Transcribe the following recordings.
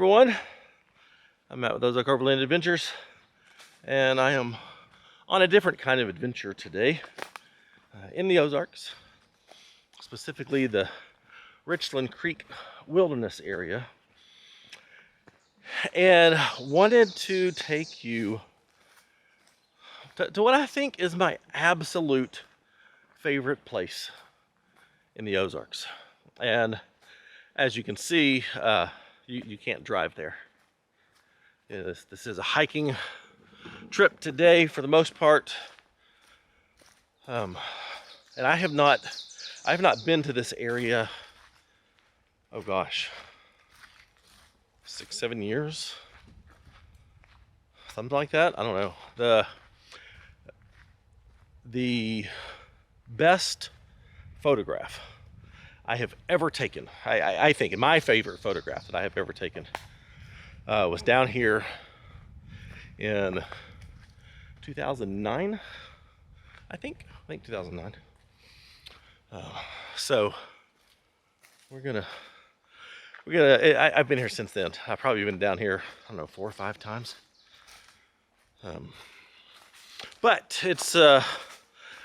everyone. I'm out with Ozark Overland Adventures, and I am on a different kind of adventure today in the Ozarks, specifically the Richland Creek Wilderness area, and wanted to take you to what I think is my absolute favorite place in the Ozarks. And as you can see, you can't drive there. This is a hiking trip today for the most part. And I have not been to this area, oh gosh, 6-7 years, something like that. I don't know. The best photograph I have ever taken, I think my favorite photograph that I have ever taken was down here in 2009, I think 2009. So I've been here since then. I've probably been down here, I don't know, 4 or 5 times. But it's I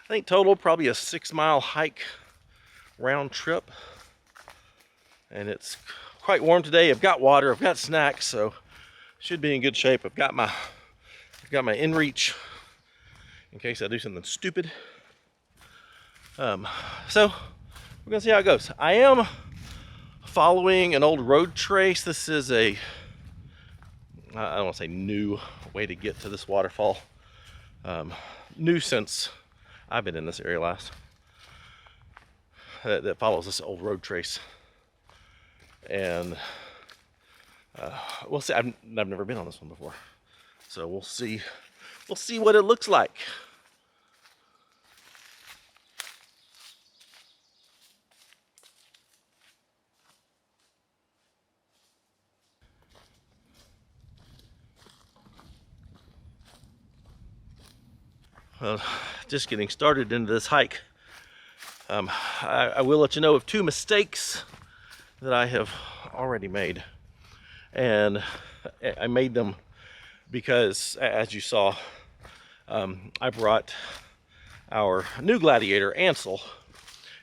think total probably a 6-mile hike round trip, and it's quite warm today. I've got water, I've got snacks, so should be in good shape. I've got my inReach in case I do something stupid. So we're gonna see how it goes. I am following an old road trace. This is I don't want to say new way to get to this waterfall. New since I've been in this area last. That follows this old road trace, and we'll see. I've never been on this one before, so we'll see what it looks like. Well, just getting started into this hike. I will let you know of 2 mistakes that I have already made. And I made them because, as you saw, I brought our new Gladiator, Ansel,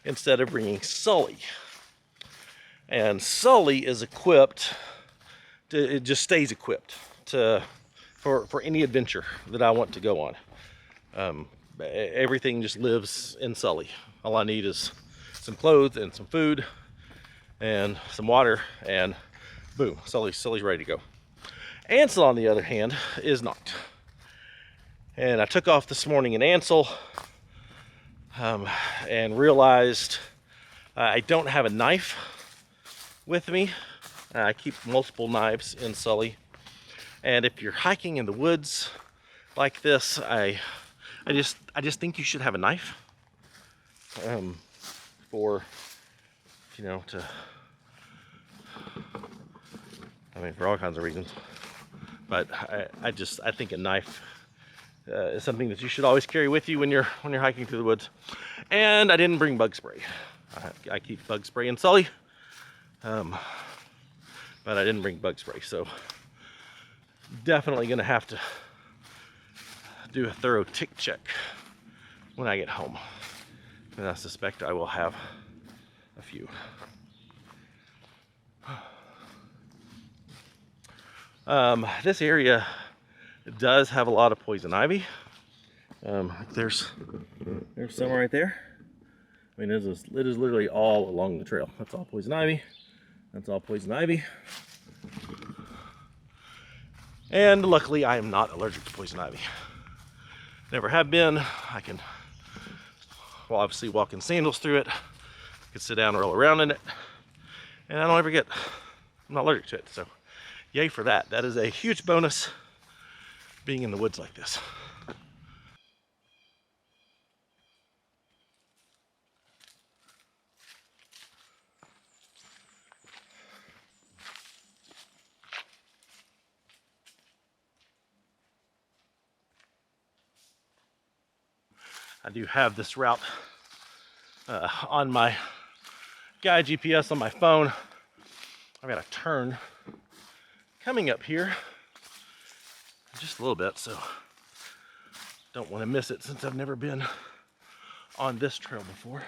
instead of bringing Sully. And Sully is equipped, it just stays equipped for any adventure that I want to go on. Everything just lives in Sully. All I need is some clothes and some food and some water, and boom, Sully's ready to go. Ansel, on the other hand, is not. And I took off this morning in Ansel and realized I don't have a knife with me. I keep multiple knives in Sully. And if you're hiking in the woods like this, I just think you should have a knife. For for all kinds of reasons. But I think a knife is something that you should always carry with you when you're hiking through the woods. And I didn't bring bug spray. I keep bug spray in Sully, but I didn't bring bug spray, so definitely gonna have to do a thorough tick check when I get home, and I suspect I will have a few. This area does have a lot of poison ivy. There's some right there. I mean, it is literally all along the trail. That's all poison ivy. That's all poison ivy. And luckily, I am not allergic to poison ivy. Never have been. I can, well, obviously walk in sandals through it. I can sit down and roll around in it, and I don't ever I'm not allergic to it. So yay for that. That is a huge bonus being in the woods like this. I do have this route on my guide GPS on my phone. I've got to turn coming up here just a little bit, so don't want to miss it since I've never been on this trail before.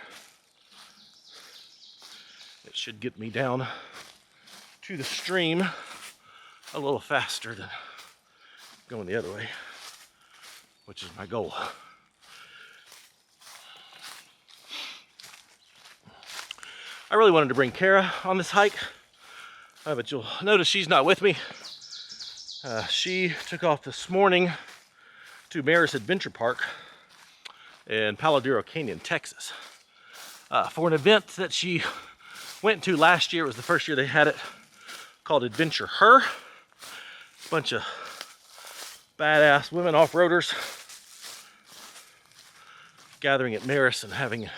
It should get me down to the stream a little faster than going the other way, which is my goal. I really wanted to bring Cara on this hike, but you'll notice she's not with me. She took off this morning to Maris Adventure Park in Paladero Canyon, Texas, for an event that she went to last year. It was the first year they had it, called Adventure Her. A bunch of badass women off-roaders gathering at Maris and having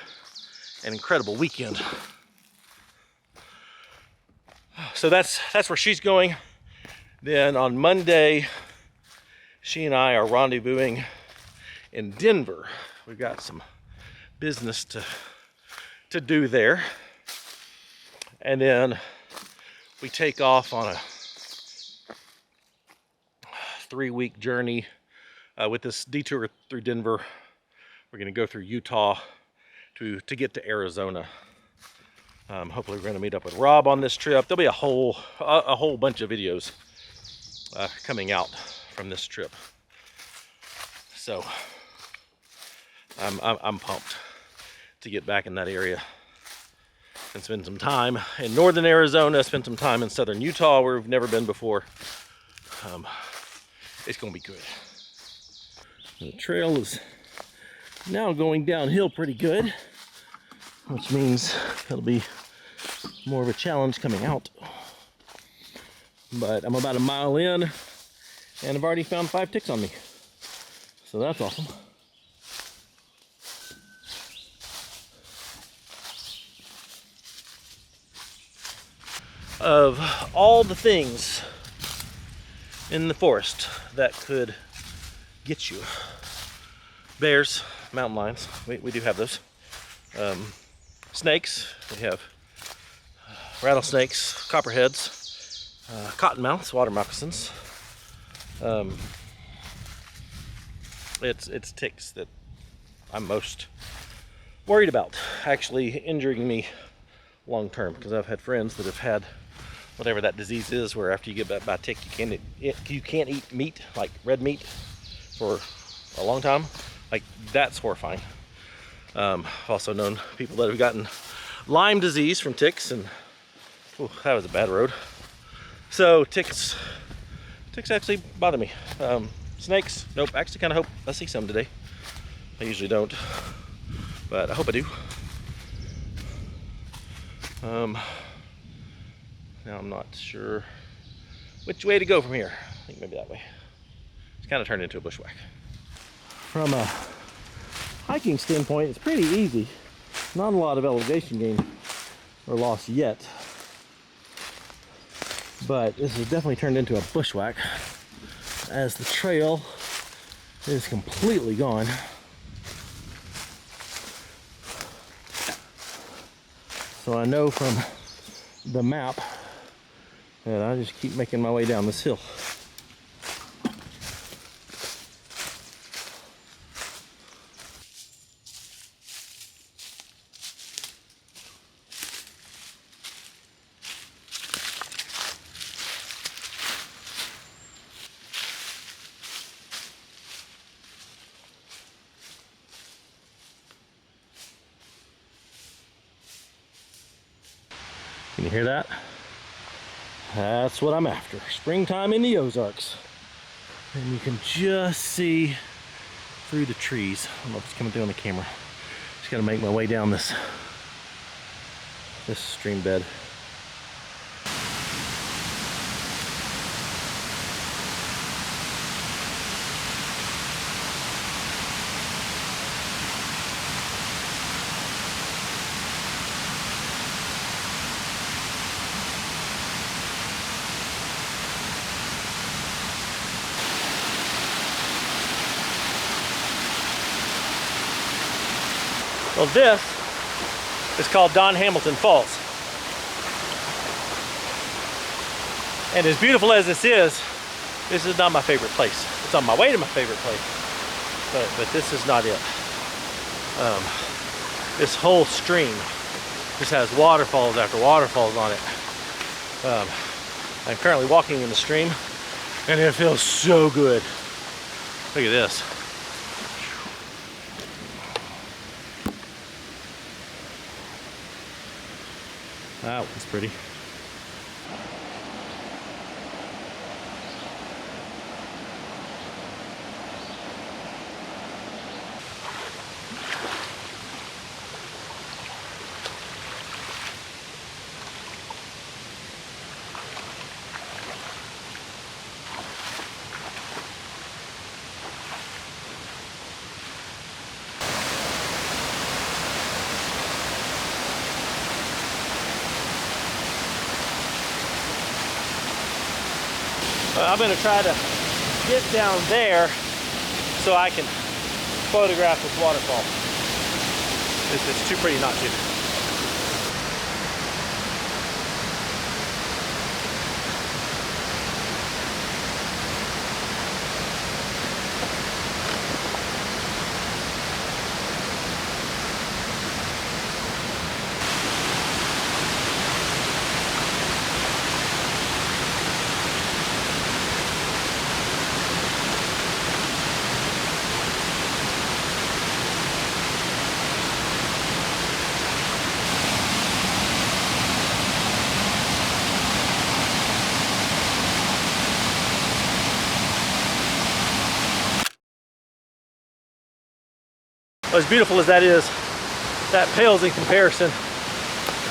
an incredible weekend. So that's where she's going. Then on Monday, she and I are rendezvousing in Denver. We've got some business to do there. And then we take off on a 3-week journey with this detour through Denver. We're going to go through Utah to get to Arizona. Hopefully we're going to meet up with Rob on this trip. There'll be a whole bunch of videos coming out from this trip. So I'm pumped to get back in that area and spend some time in northern Arizona, spend some time in southern Utah where we've never been before. It's going to be good. The trail is now going downhill pretty good, which means it'll be more of a challenge coming out. But I'm about a mile in and I've already found 5 ticks on me. So that's awesome. Of all the things in the forest that could get you, bears, mountain lions, we do have those. Snakes, we have rattlesnakes, copperheads, cottonmouths, water moccasins. It's ticks that I'm most worried about actually injuring me long term, because I've had friends that have had whatever that disease is, where after you get bit by a tick, you can't eat meat, like red meat, for a long time. Like, that's horrifying. I've also known people that have gotten Lyme disease from ticks, and that was a bad road. So ticks actually bother me. Snakes, nope. Actually, kind of hope I see some today. I usually don't, but I hope I do. Now I'm not sure which way to go from here. I think maybe that way. It's kind of turned into a bushwhack. From a hiking standpoint, it's pretty easy. Not a lot of elevation gain or loss yet, but this has definitely turned into a bushwhack as the trail is completely gone. So I know from the map that I just keep making my way down this hill. Can you hear that? That's what I'm after. Springtime in the Ozarks. And you can just see through the trees. I don't know if it's coming through on the camera. Just gotta make my way down this stream bed. Well, this is called Don Hamilton Falls. And as beautiful as this is not my favorite place. It's on my way to my favorite place, but this is not it. This whole stream just has waterfalls after waterfalls on it. I'm currently walking in the stream, and it feels so good. Look at this. That one's pretty. I'm going to try to get down there so I can photograph this waterfall. It's too pretty not to. As beautiful as that is, that pales in comparison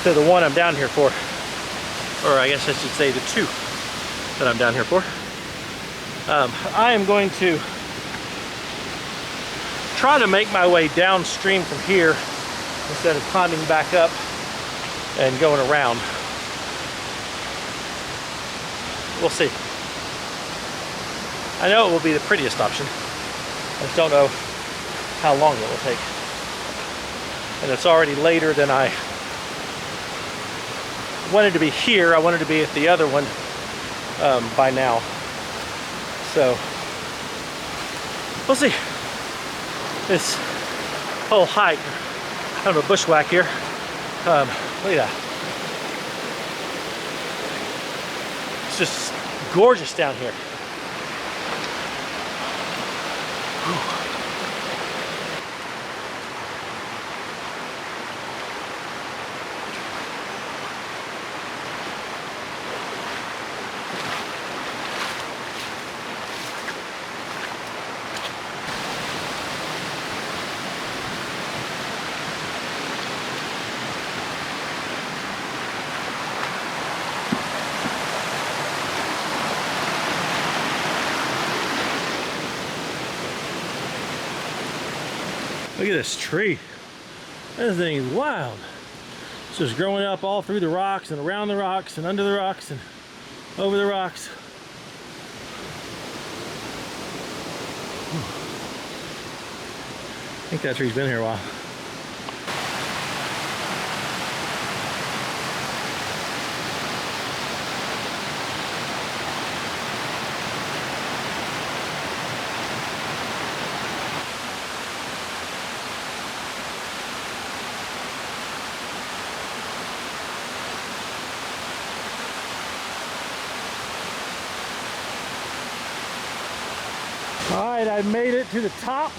to the one I'm down here for. Or I guess I should say the two that I'm down here for. I am going to try to make my way downstream from here instead of climbing back up and going around. We'll see. I know it will be the prettiest option. I just don't know how long it will take. And it's already later than I wanted to be here. I wanted to be at the other one by now. So we'll see. This whole hike, kind of a bushwhack here. Look at that. It's just gorgeous down here. Whew. Look at this tree. This thing is wild. It's just growing up all through the rocks and around the rocks and under the rocks and over the rocks. I think that tree's been here a while. All right, I made it to the top.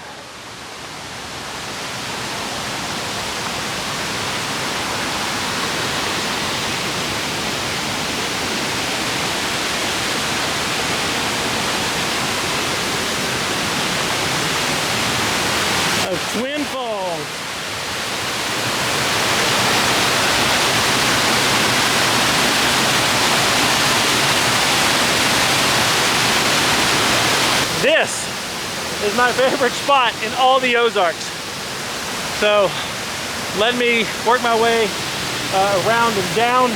Of Twin Falls. This is my favorite spot in all the Ozarks. So let me work my way around and down,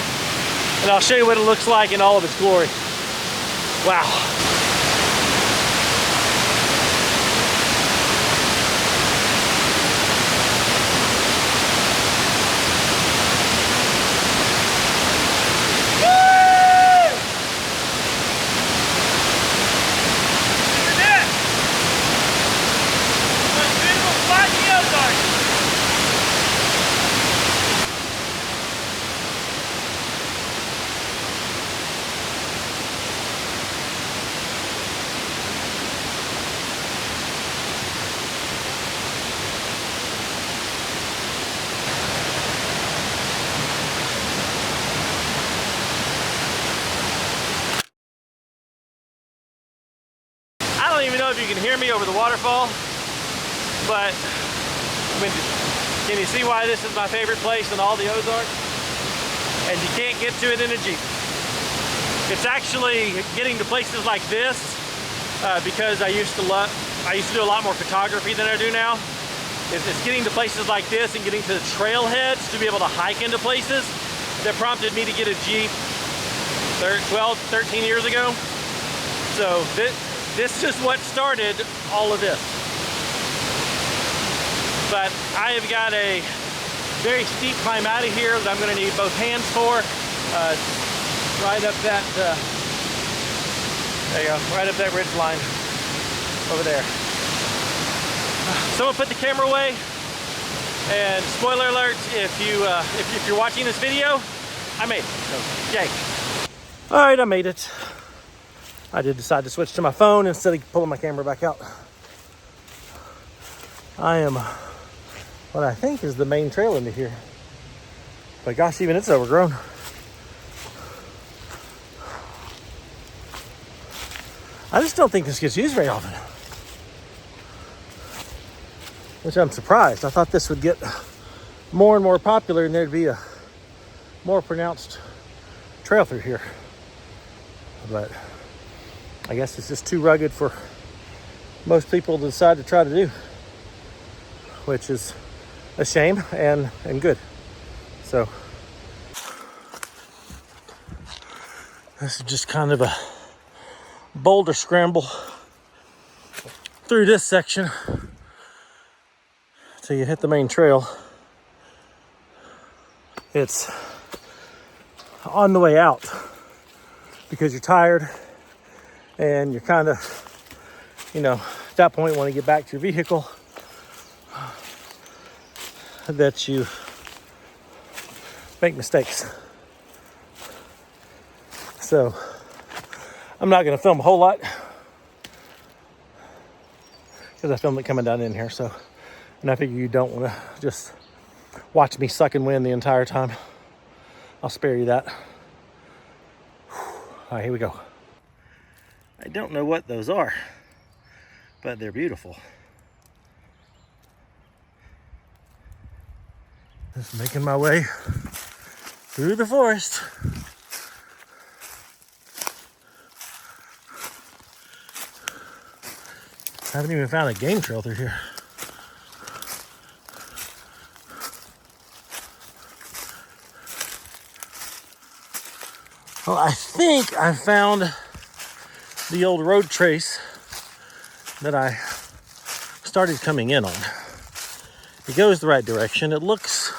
and I'll show you what it looks like in all of its glory. Wow. if you can hear me over the waterfall, but I mean, can you see why this is my favorite place in all the Ozarks? And you can't get to it in a Jeep. It's actually getting to places like this because I used to do a lot more photography than I do now. It's getting to places like this and getting to the trailheads to be able to hike into places that prompted me to get a Jeep 12, 13 years ago. So this is what started all of this. But I have got a very steep climb out of here that I'm going to need both hands for. Right up that, there you go, right up that ridge line over there. Someone put the camera away, and spoiler alert, if you're watching this video, I made it, so yay. All right, I made it. I did decide to switch to my phone instead of pulling my camera back out. I am what I think is the main trail into here. But gosh, even it's overgrown. I just don't think this gets used very often. Which I'm surprised. I thought this would get more and more popular and there'd be a more pronounced trail through here. But I guess it's just too rugged for most people to decide to try to do, which is a shame and good. So this is just kind of a boulder scramble through this section till you hit the main trail. It's on the way out because you're tired and you're kind of, at that point want to get back to your vehicle, that you make mistakes. So I'm not going to film a whole lot because I filmed it coming down in here. So, and I figure you don't want to just watch me sucking wind the entire time. I'll spare you that. All right, here we go. I don't know what those are, but they're beautiful. Just making my way through the forest. I haven't even found a game trail through here. Well, I think I found the old road trace that I started coming in on. It goes the right direction. It looks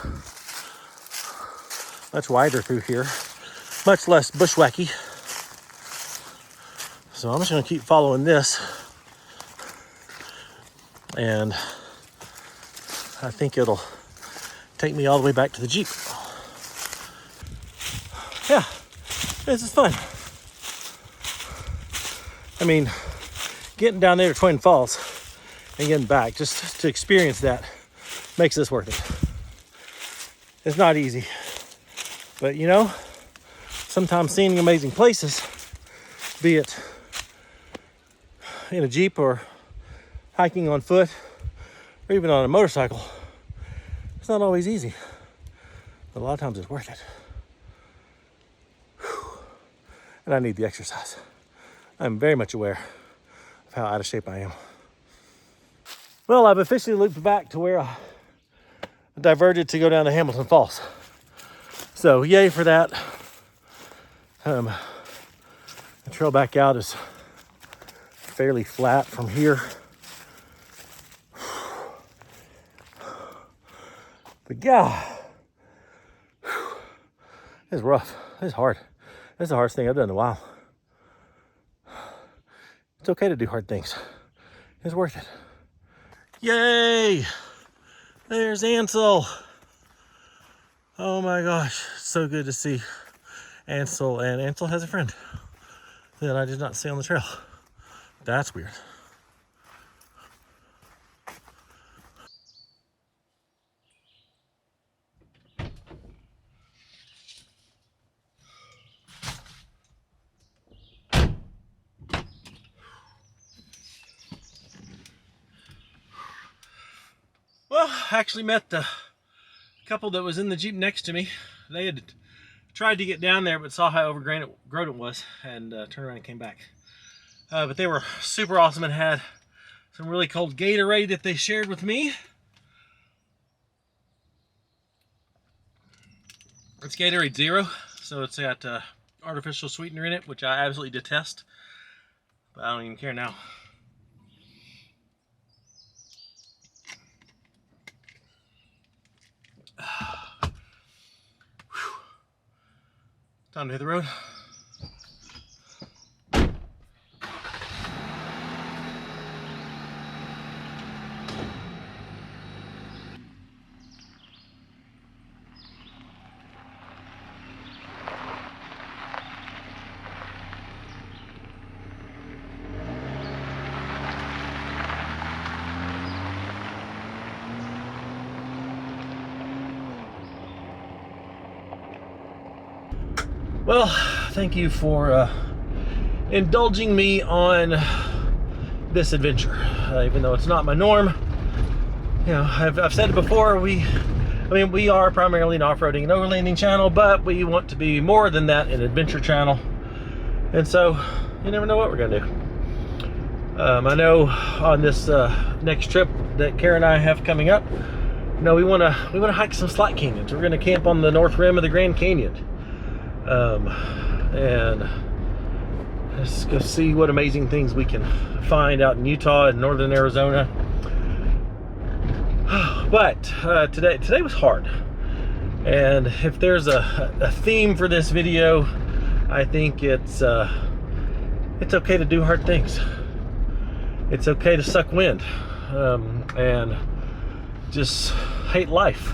much wider through here, much less bushwhacky. So I'm just going to keep following this. And I think it'll take me all the way back to the Jeep. Yeah, this is fun. I mean, getting down there to Twin Falls and getting back, just to experience that, makes this worth it. It's not easy, but sometimes seeing amazing places, be it in a Jeep or hiking on foot or even on a motorcycle, it's not always easy, but a lot of times it's worth it. And I need the exercise. I'm very much aware of how out of shape I am. Well, I've officially looped back to where I diverted to go down to Hamilton Falls. So yay for that. The trail back out is fairly flat from here. But yeah, it's rough. It's hard. It's the hardest thing I've done in a while. It's okay to do hard things. It's worth it. Yay! There's Ansel. Oh my gosh, so good to see Ansel. And Ansel has a friend that I did not see on the trail. That's weird. actually met the couple that was in the Jeep next to me. They had tried to get down there, but saw how overgrown it was, and turned around and came back. But they were super awesome and had some really cold Gatorade that they shared with me. It's Gatorade Zero, so it's got artificial sweetener in it, which I absolutely detest, but I don't even care now. Time to hit the road. Well, thank you for indulging me on this adventure, even though it's not my norm. You know, I've said it before. We are primarily an off-roading and overlanding channel, but we want to be more than that, an adventure channel. And so, you never know what we're gonna do. I know on this next trip that Cara and I have coming up, you know, we wanna hike some slot canyons. We're gonna camp on the north rim of the Grand Canyon. And let's go see what amazing things we can find out in Utah and northern Arizona. But today was hard, and if there's a theme for this video, I think it's okay to do hard things. It's okay to suck wind, and just hate life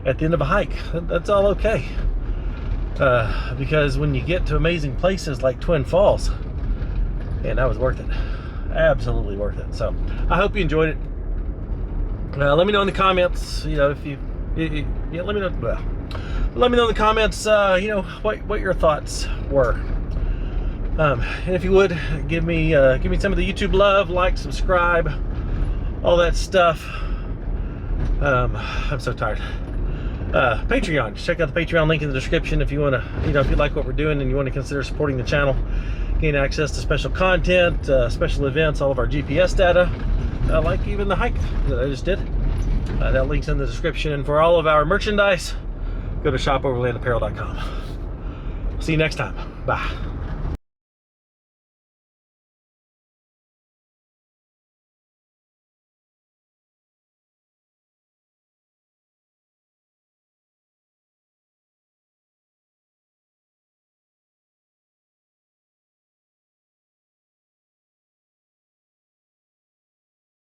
at the end of a hike. That's all okay. Because when you get to amazing places like Twin Falls, man, that was worth it. Absolutely worth it. So I hope you enjoyed it. Let me know in the comments, you know, if you let me know. Well, let me know in the comments, you know, what your thoughts were. And if you would give me some of the YouTube love, like, subscribe, all that stuff. I'm so tired. Patreon, check out the Patreon link in the description if you want to, you know, if you like what we're doing and you want to consider supporting the channel, gain access to special content, special events, all of our GPS data, like even the hike that I just did. That link's in the description. And for all of our merchandise, go to shopoverlandapparel.com. See you next time. Bye.